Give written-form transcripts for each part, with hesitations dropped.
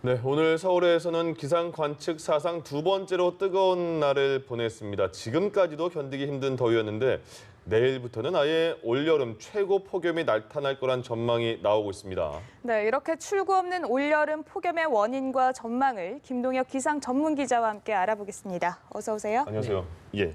네, 오늘 서울에서는 기상 관측 사상 두 번째로 뜨거운 날을 보냈습니다. 지금까지도 견디기 힘든 더위였는데 내일부터는 아예 올여름 최고 폭염이 나타날 거란 전망이 나오고 있습니다. 네, 이렇게 출구 없는 올여름 폭염의 원인과 전망을 김동혁 기상 전문 기자와 함께 알아보겠습니다. 어서 오세요. 안녕하세요. 예.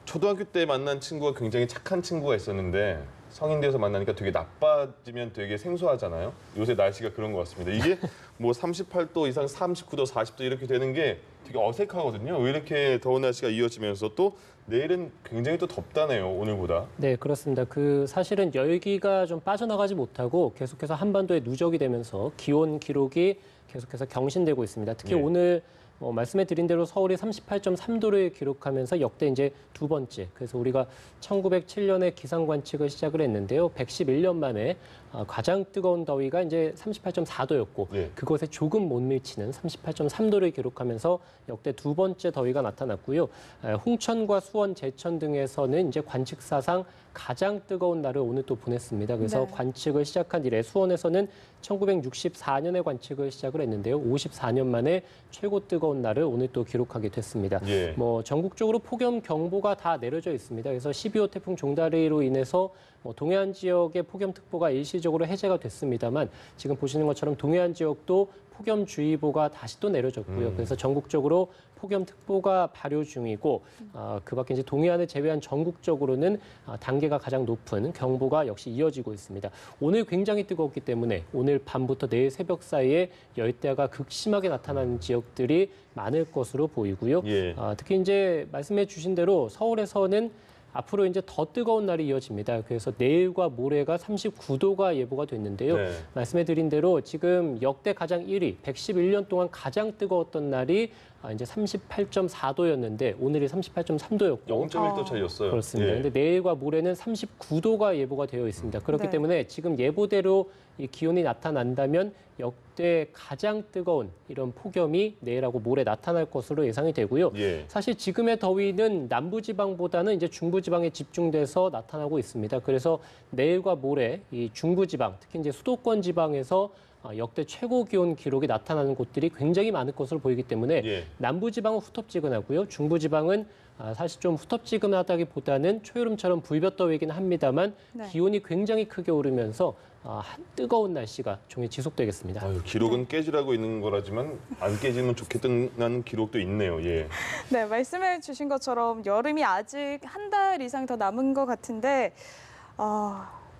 초등학교 때 만난 친구가 굉장히 착한 친구가 있었는데 성인 돼서 만나니까 되게 나빠지면 되게 생소하잖아요. 요새 날씨가 그런 것 같습니다. 이게 뭐 38도 이상 39도, 40도 이렇게 되는 게 되게 어색하거든요. 왜 이렇게 더운 날씨가 이어지면서 또 내일은 굉장히 또 덥다네요, 오늘보다. 네, 그렇습니다. 사실은 열기가 좀 빠져나가지 못하고 계속해서 한반도에 누적이 되면서 기온 기록이 계속해서 경신되고 있습니다. 특히 네. 오늘 말씀해 드린 대로 서울이 38.3도를 기록하면서 역대 이제 두 번째. 그래서 우리가 1907년에 기상 관측을 시작을 했는데요. 111년 만에 가장 뜨거운 더위가 이제 38.4도였고 네. 그것에 조금 못 미치는 38.3도를 기록하면서 역대 두 번째 더위가 나타났고요. 홍천과 수원, 제천 등에서는 이제 관측 사상 가장 뜨거운 날을 오늘 또 보냈습니다. 그래서 네. 관측을 시작한 이래 수원에서는 1964년에 관측을 시작을 했는데요. 54년 만에 최고 뜨거운 날을 오늘 또 기록하게 됐습니다. 예. 전국적으로 폭염 경보가 다 내려져 있습니다. 그래서 12호 태풍 종다리로 인해서 동해안 지역의 폭염특보가 일시적으로 해제가 됐습니다만 지금 보시는 것처럼 동해안 지역도 폭염주의보가 다시 또 내려졌고요. 그래서 전국적으로 폭염특보가 발효 중이고 그 밖에 이제 동해안을 제외한 전국적으로는 단계가 가장 높은 경보가 역시 이어지고 있습니다. 오늘 굉장히 뜨겁기 때문에 오늘 밤부터 내일 새벽 사이에 열대야가 극심하게 나타나는 지역들이 많을 것으로 보이고요. 예. 특히 이제 말씀해 주신 대로 서울에서는 앞으로 이제 더 뜨거운 날이 이어집니다. 그래서 내일과 모레가 39도가 예보가 됐는데요. 네. 말씀해드린 대로 지금 역대 가장 1위, 111년 동안 가장 뜨거웠던 날이 이제 38.4도였는데 오늘이 38.3도였고 0.1도 차이였어요. 그렇습니다. 예. 근데 내일과 모레는 39도가 예보가 되어 있습니다. 그렇기 네. 때문에 지금 예보대로 이 기온이 나타난다면 역대 가장 뜨거운 이런 폭염이 내일하고 모레 나타날 것으로 예상이 되고요. 예. 사실 지금의 더위는 남부지방보다는 이제 중부지방에 집중돼서 나타나고 있습니다. 그래서 내일과 모레 이 중부지방, 특히 이제 수도권 지방에서 역대 최고 기온 기록이 나타나는 곳들이 굉장히 많을 것으로 보이기 때문에 예. 남부지방은 후텁지근하고요. 중부지방은 사실 좀 후텁지근하다기보다는 초여름처럼 불볕더위이긴 합니다만 네. 기온이 굉장히 크게 오르면서 뜨거운 날씨가 종일 지속되겠습니다. 아유, 기록은 깨지라고 있는 거라지만 안 깨지면 좋겠다는 기록도 있네요. 예. 네, 말씀해 주신 것처럼 여름이 아직 한 달 이상 더 남은 것 같은데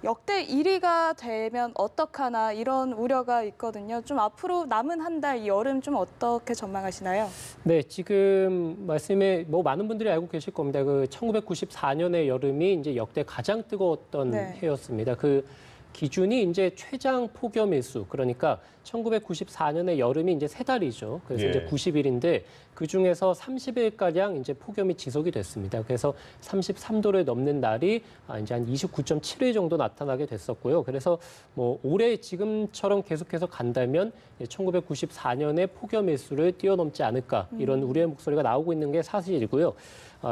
역대 1위가 되면 어떡하나 이런 우려가 있거든요. 좀 앞으로 남은 한 달 여름 좀 어떻게 전망하시나요? 네, 지금 말씀에 많은 분들이 알고 계실 겁니다. 1994년의 여름이 이제 역대 가장 뜨거웠던 네. 해였습니다. 그 기준이 이제 최장 폭염 일수, 그러니까 1994년의 여름이 이제 3달이죠. 그래서 예. 이제 90일인데 그 중에서 30일가량 이제 폭염이 지속이 됐습니다. 그래서 33도를 넘는 날이 이제 한 29.7일 정도 나타나게 됐었고요. 그래서 올해 지금처럼 계속해서 간다면 1994년의 폭염 일수를 뛰어넘지 않을까 이런 우려의 목소리가 나오고 있는 게 사실이고요.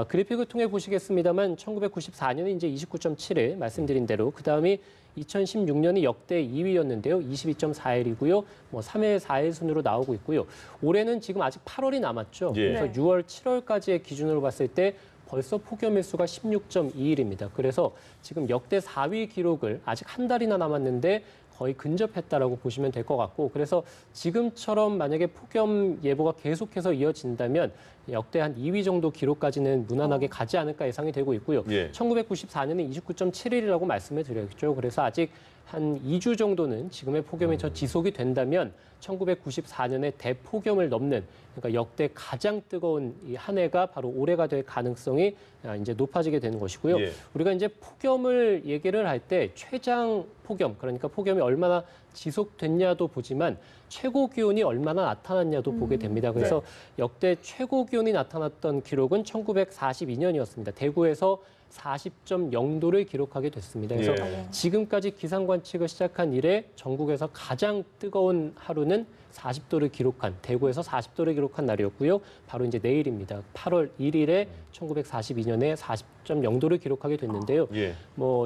그래픽을 통해 보시겠습니다만 1994년이 이제 29.7일 말씀드린 대로 그 다음이 2016년이 역대 2위였는데요. 22.4일이고요. 3일, 4일 순으로 나오고 있고요. 올해는 지금 아직 8월이 남았죠. 예. 그래서 6월, 7월까지의 기준으로 봤을 때 벌써 폭염일수가 16.2일입니다. 그래서 지금 역대 4위 기록을 아직 한 달이나 남았는데 거의 근접했다라고 보시면 될 것 같고, 그래서 지금처럼 만약에 폭염 예보가 계속해서 이어진다면 역대 한 2위 정도 기록까지는 무난하게 가지 않을까 예상이 되고 있고요. 예. 1994년에 29.7일이라고 말씀을 드렸죠. 그래서 아직 한 2주 정도는 지금의 폭염이 더 지속이 된다면 1994년에 대폭염을 넘는, 그러니까 역대 가장 뜨거운 이 한 해가 바로 올해가 될 가능성이 이제 높아지게 되는 것이고요. 예. 우리가 이제 폭염을 얘기를 할 때 최장 폭염, 그러니까 폭염이 얼마나 지속됐냐도 보지만 최고 기온이 얼마나 나타났냐도 보게 됩니다. 그래서 역대 최고 기온이 나타났던 기록은 1942년이었습니다. 대구에서 40.0도를 기록하게 됐습니다. 그래서 예. 지금까지 기상 관측을 시작한 이래 전국에서 가장 뜨거운 하루는 40도를 기록한, 대구에서 40도를 기록한 날이었고요. 바로 이제 내일입니다. 8월 1일에 1942년에 40.0도를 기록하게 됐는데요. 예.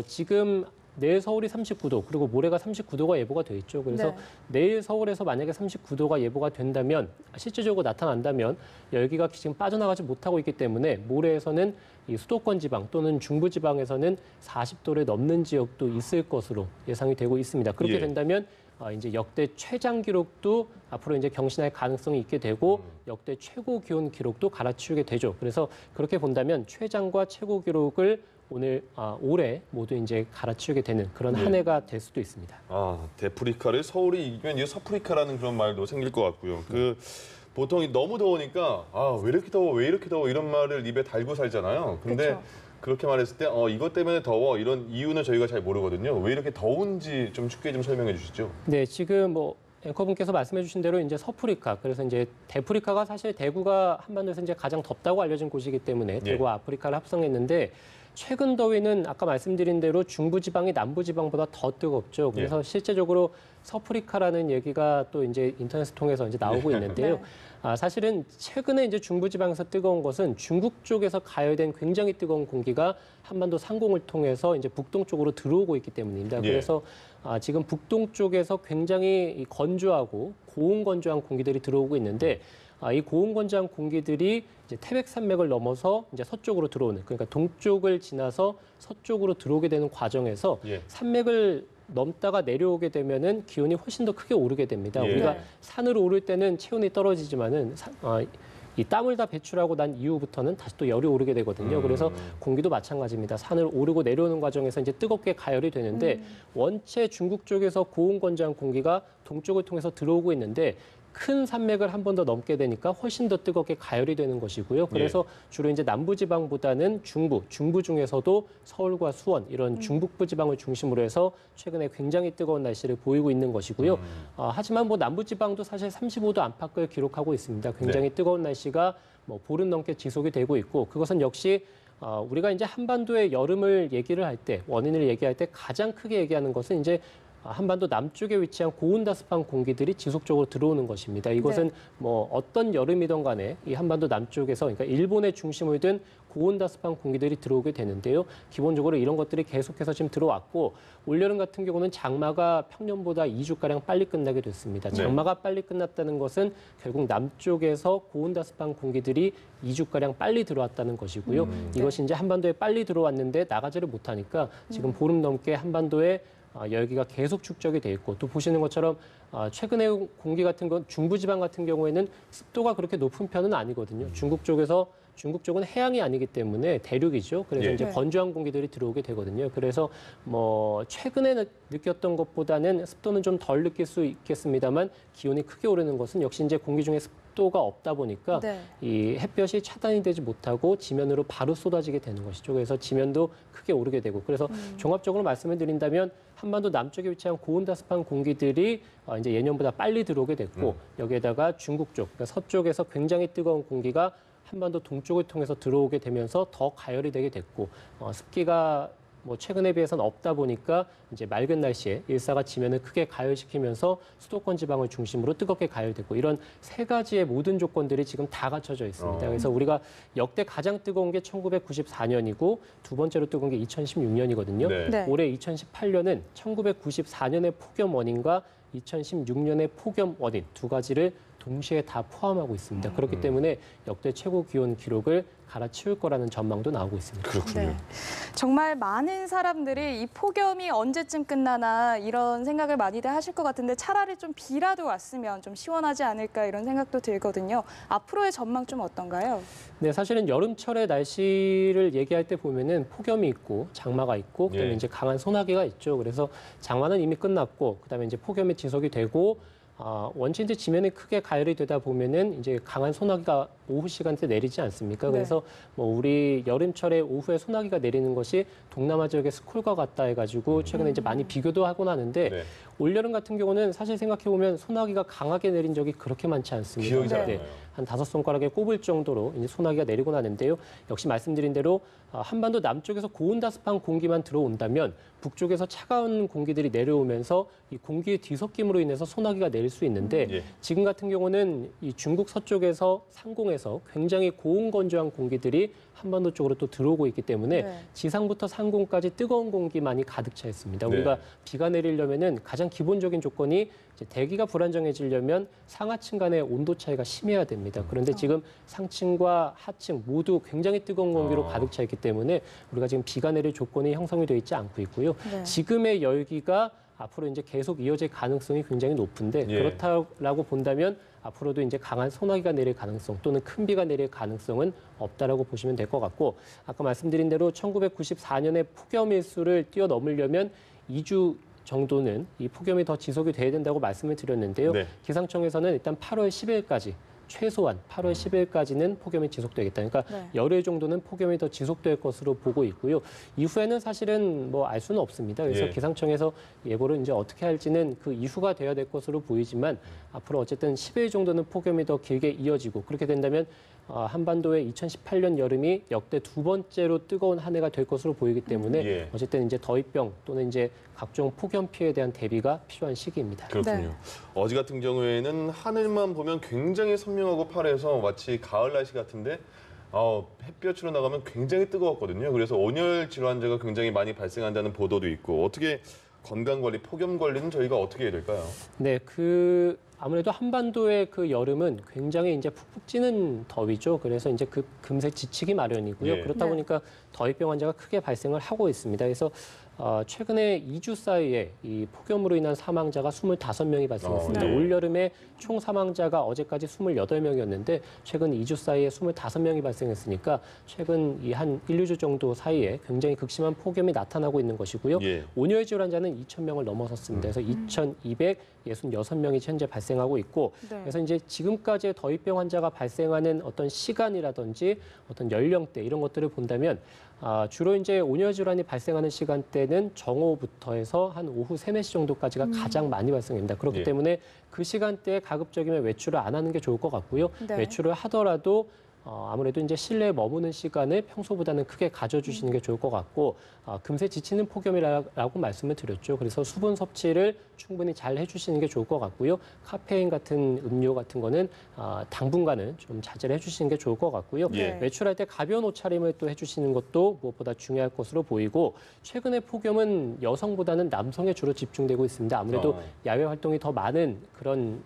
지금 내일 서울이 39도, 그리고 모레가 39도가 예보가 돼 있죠. 그래서 네. 내일 서울에서 만약에 39도가 예보가 된다면, 실질적으로 나타난다면 열기가 지금 빠져나가지 못하고 있기 때문에 모레에서는 이 수도권 지방 또는 중부 지방에서는 40도를 넘는 지역도 있을 것으로 예상이 되고 있습니다. 그렇게 예. 된다면 이제 역대 최장 기록도 앞으로 이제 경신할 가능성이 있게 되고 역대 최고 기온 기록도 갈아치우게 되죠. 그래서 그렇게 본다면 최장과 최고 기록을 올해 모두 이제 갈아치우게 되는 그런 한 해가 될 수도 있습니다. 데프리카를 서울이 이기면 이게 서프리카라는 그런 말도 생길 것 같고요. 보통 너무 더우니까 왜 이렇게 더워, 왜 이렇게 더워 이런 말을 입에 달고 살잖아요. 근데 그쵸. 그렇게 말했을 때 이것 때문에 더워 이런 이유는 저희가 잘 모르거든요. 왜 이렇게 더운지 좀 쉽게 좀 설명해 주시죠. 네, 지금 앵커분께서 말씀해 주신 대로 이제 서프리카, 그래서 이제 데프리카가 사실 대구가 한반도에서 이제 가장 덥다고 알려진 곳이기 때문에 대구와 아프리카를 합성했는데 최근 더위는 아까 말씀드린 대로 중부지방이 남부지방보다 더 뜨겁죠. 그래서 실제적으로 서프리카라는 얘기가 또 이제 인터넷을 통해서 이제 나오고 있는데요. 사실은 최근에 이제 중부지방에서 뜨거운 것은 중국 쪽에서 가열된 굉장히 뜨거운 공기가 한반도 상공을 통해서 이제 북동쪽으로 들어오고 있기 때문입니다. 그래서 지금 북동쪽에서 굉장히 건조하고 고온건조한 공기들이 들어오고 있는데 이 고온건조한 공기들이 이제 태백산맥을 넘어서 이제 서쪽으로 들어오는, 그러니까 동쪽을 지나서 서쪽으로 들어오게 되는 과정에서 산맥을 넘다가 내려오게 되면은 기온이 훨씬 더 크게 오르게 됩니다. 우리가 산으로 오를 때는 체온이 떨어지지만은 이 땀을 다 배출하고 난 이후부터는 다시 또 열이 오르게 되거든요. 그래서 공기도 마찬가지입니다. 산을 오르고 내려오는 과정에서 이제 뜨겁게 가열이 되는데 원체 중국 쪽에서 고온건조한 공기가 동쪽을 통해서 들어오고 있는데 큰 산맥을 한 번 더 넘게 되니까 훨씬 더 뜨겁게 가열이 되는 것이고요. 그래서 주로 이제 남부지방보다는 중부 중에서도 서울과 수원 이런 중북부 지방을 중심으로 해서 최근에 굉장히 뜨거운 날씨를 보이고 있는 것이고요. 하지만 남부지방도 사실 35도 안팎을 기록하고 있습니다. 굉장히 뜨거운 날씨가 보름 넘게 지속이 되고 있고 그것은 역시 우리가 이제 한반도의 여름을 얘기를 할 때, 원인을 얘기할 때 가장 크게 얘기하는 것은 이제 한반도 남쪽에 위치한 고온다습한 공기들이 지속적으로 들어오는 것입니다. 이것은 어떤 여름이든 간에 이 한반도 남쪽에서, 그러니까 일본의 중심을 둔 고온다습한 공기들이 들어오게 되는데요. 기본적으로 이런 것들이 계속해서 지금 들어왔고 올여름 같은 경우는 장마가 평년보다 2주가량 빨리 끝나게 됐습니다. 장마가 빨리 끝났다는 것은 결국 남쪽에서 고온다습한 공기들이 2주가량 빨리 들어왔다는 것이고요. 이것이 이제 한반도에 빨리 들어왔는데 나가지를 못하니까 지금 보름 넘게 한반도에 열기가 계속 축적이 돼 있고 또 보시는 것처럼 최근에 공기 같은 건 중부지방 같은 경우에는 습도가 그렇게 높은 편은 아니거든요. 중국 쪽은 해양이 아니기 때문에 대륙이죠. 그래서 이제 건조한 공기들이 들어오게 되거든요. 그래서 최근에 느꼈던 것보다는 습도는 좀 덜 느낄 수 있겠습니다만 기온이 크게 오르는 것은 역시 이제 공기 중에 습도가 없다 보니까 이 햇볕이 차단이 되지 못하고 지면으로 바로 쏟아지게 되는 것이죠. 그래서 지면도 크게 오르게 되고 그래서 종합적으로 말씀을 드린다면 한반도 남쪽에 위치한 고온다습한 공기들이 이제 예년보다 빨리 들어오게 됐고 여기에다가 중국 쪽, 그러니까 서쪽에서 굉장히 뜨거운 공기가 한반도 동쪽을 통해서 들어오게 되면서 더 가열이 되게 됐고 습기가 최근에 비해서는 없다 보니까 이제 맑은 날씨에 일사가 지면을 크게 가열시키면서 수도권 지방을 중심으로 뜨겁게 가열되고 이런 세 가지의 모든 조건들이 지금 다 갖춰져 있습니다. 그래서 우리가 역대 가장 뜨거운 게 1994년이고 두 번째로 뜨거운 게 2016년이거든요. 올해 2018년은 1994년의 폭염 원인과 2016년의 폭염 원인 두 가지를 동시에 다 포함하고 있습니다. 그렇기 때문에 역대 최고 기온 기록을 갈아치울 거라는 전망도 나오고 있습니다. 그렇군요. 정말 많은 사람들이 이 폭염이 언제쯤 끝나나 이런 생각을 많이들 하실 것 같은데 차라리 좀 비라도 왔으면 좀 시원하지 않을까 이런 생각도 들거든요. 앞으로의 전망 좀 어떤가요? 네, 사실은 여름철의 날씨를 얘기할 때 보면은 폭염이 있고 장마가 있고 그다음에 이제 강한 소나기가 있죠. 그래서 장마는 이미 끝났고 그다음에 이제 폭염이 지속이 되고 원체 이제 지면이 크게 가열이 되다 보면은 이제 강한 소나기가 오후 시간대 내리지 않습니까? 그래서 우리 여름철에 오후에 소나기가 내리는 것이 동남아 지역의 스콜과 같다 해가지고 최근에 이제 많이 비교도 하곤 하는데 올여름 같은 경우는 사실 생각해 보면 소나기가 강하게 내린 적이 그렇게 많지 않습니다. 기억이 잘 안 나요. 한 5손가락에 꼽을 정도로 이제 소나기가 내리고 나는데요. 역시 말씀드린 대로 한반도 남쪽에서 고온다습한 공기만 들어온다면 북쪽에서 차가운 공기들이 내려오면서 이 공기의 뒤섞임으로 인해서 소나기가 내릴 수 있는데 예. 지금 같은 경우는 이 중국 서쪽에서 상공에서 굉장히 고온건조한 공기들이 한반도 쪽으로 또 들어오고 있기 때문에 네. 지상부터 상공까지 뜨거운 공기만이 가득 차 있습니다. 네. 우리가 비가 내리려면은 가장 기본적인 조건이 이제 대기가 불안정해지려면 상하층 간의 온도 차이가 심해야 됩니다. 그런데 지금 상층과 하층 모두 굉장히 뜨거운 공기로 가득 차 있기 때문에 우리가 지금 비가 내릴 조건이 형성이 되어 있지 않고 있고요. 네. 지금의 열기가 앞으로 이제 계속 이어질 가능성이 굉장히 높은데 예. 그렇다라고 본다면 앞으로도 이제 강한 소나기가 내릴 가능성 또는 큰 비가 내릴 가능성은 없다라고 보시면 될 것 같고 아까 말씀드린 대로 1994년에 폭염 일수를 뛰어넘으려면 2주 정도는 이 폭염이 더 지속이 돼야 된다고 말씀을 드렸는데요. 네. 기상청에서는 일단 8월 10일까지 최소한 8월 10일까지는 폭염이 지속되겠다. 그러니까 네. 열흘 정도는 폭염이 더 지속될 것으로 보고 있고요. 이후에는 사실은 뭐 알 수는 없습니다. 그래서 예. 기상청에서 예보를 이제 어떻게 할지는 그 이후가 돼야 될 것으로 보이지만 앞으로 어쨌든 10일 정도는 폭염이 더 길게 이어지고 그렇게 된다면 한반도의 2018년 여름이 역대 두 번째로 뜨거운 한 해가 될 것으로 보이기 때문에 예. 어쨌든 이제 더위병 또는 이제 각종 폭염 피해에 대한 대비가 필요한 시기입니다. 그렇군요. 네. 어제 같은 경우에는 하늘만 보면 굉장히 선명하고 파래서 마치 가을 날씨 같은데 햇볕으로 나가면 굉장히 뜨거웠거든요. 그래서 온열 질환자가 굉장히 많이 발생한다는 보도도 있고 어떻게 건강관리, 폭염 관리는 저희가 어떻게 해야 될까요? 네, 아무래도 한반도의 그 여름은 굉장히 이제 푹푹 찌는 더위죠. 그래서 이제 금세 지치기 마련이고요. 예. 그렇다 네. 보니까 더위병 환자가 크게 발생을 하고 있습니다. 그래서 최근에 2주 사이에 이 폭염으로 인한 사망자가 25명이 발생했습니다. 네. 올여름에 총 사망자가 어제까지 28명이었는데 최근 2주 사이에 25명이 발생했으니까 최근 이 한 1, 2주 정도 사이에 굉장히 극심한 폭염이 나타나고 있는 것이고요. 예. 온열 질환자는 2,000명을 넘어섰습니다. 그래서 2,266명이 현재 발생하고 있고 네. 그래서 이제 지금까지의 더위병 환자가 발생하는 어떤 시간이라든지 어떤 연령대 이런 것들을 본다면 주로 이제 온열 질환이 발생하는 시간대는 정오부터 해서 한 오후 3, 4시 정도까지가 가장 많이 발생합니다. 그렇기 예. 때문에 그 시간대에 가급적이면 외출을 안 하는 게 좋을 것 같고요. 네. 외출을 하더라도 아무래도 이제 실내에 머무는 시간을 평소보다는 크게 가져주시는 게 좋을 것 같고 금세 지치는 폭염이라고 말씀을 드렸죠. 그래서 수분 섭취를 충분히 잘 해주시는 게 좋을 것 같고요. 카페인 같은 음료 같은 거는 당분간은 좀 자제를 해주시는 게 좋을 것 같고요. 예. 외출할 때 가벼운 옷차림을 또 해주시는 것도 무엇보다 중요할 것으로 보이고 최근에 폭염은 여성보다는 남성에 주로 집중되고 있습니다. 아무래도 야외 활동이 더 많은 그런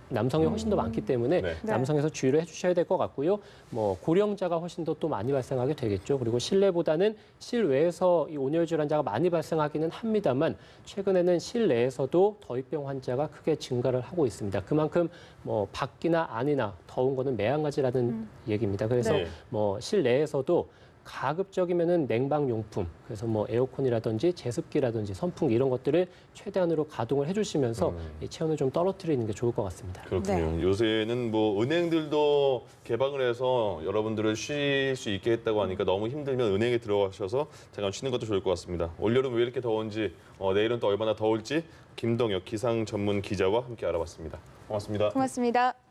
남성이 훨씬 더 많기 때문에 네. 남성에서 주의를 해주셔야 될 것 같고요. 뭐 고령자가 훨씬 더 또 많이 발생하게 되겠죠. 그리고 실내보다는 실외에서 이 온열 질환자가 많이 발생하기는 합니다만 최근에는 실내에서도 더위병 환자가 크게 증가를 하고 있습니다. 그만큼 뭐 밖이나 안이나 더운 거는 매한가지라는 얘기입니다. 그래서 네. 뭐 실내에서도 가급적이면은 냉방용품, 그래서 뭐 에어컨이라든지 제습기라든지 선풍기 이런 것들을 최대한으로 가동을 해주시면서 이 체온을 좀 떨어뜨리는 게 좋을 것 같습니다. 그렇군요. 요새는 뭐 은행들도 개방을 해서 여러분들을 쉴 수 있게 했다고 하니까 너무 힘들면 은행에 들어가셔서 잠깐 쉬는 것도 좋을 것 같습니다. 올여름 왜 이렇게 더운지, 내일은 또 얼마나 더울지 김동혁 기상 전문 기자와 함께 알아봤습니다. 고맙습니다. 고맙습니다.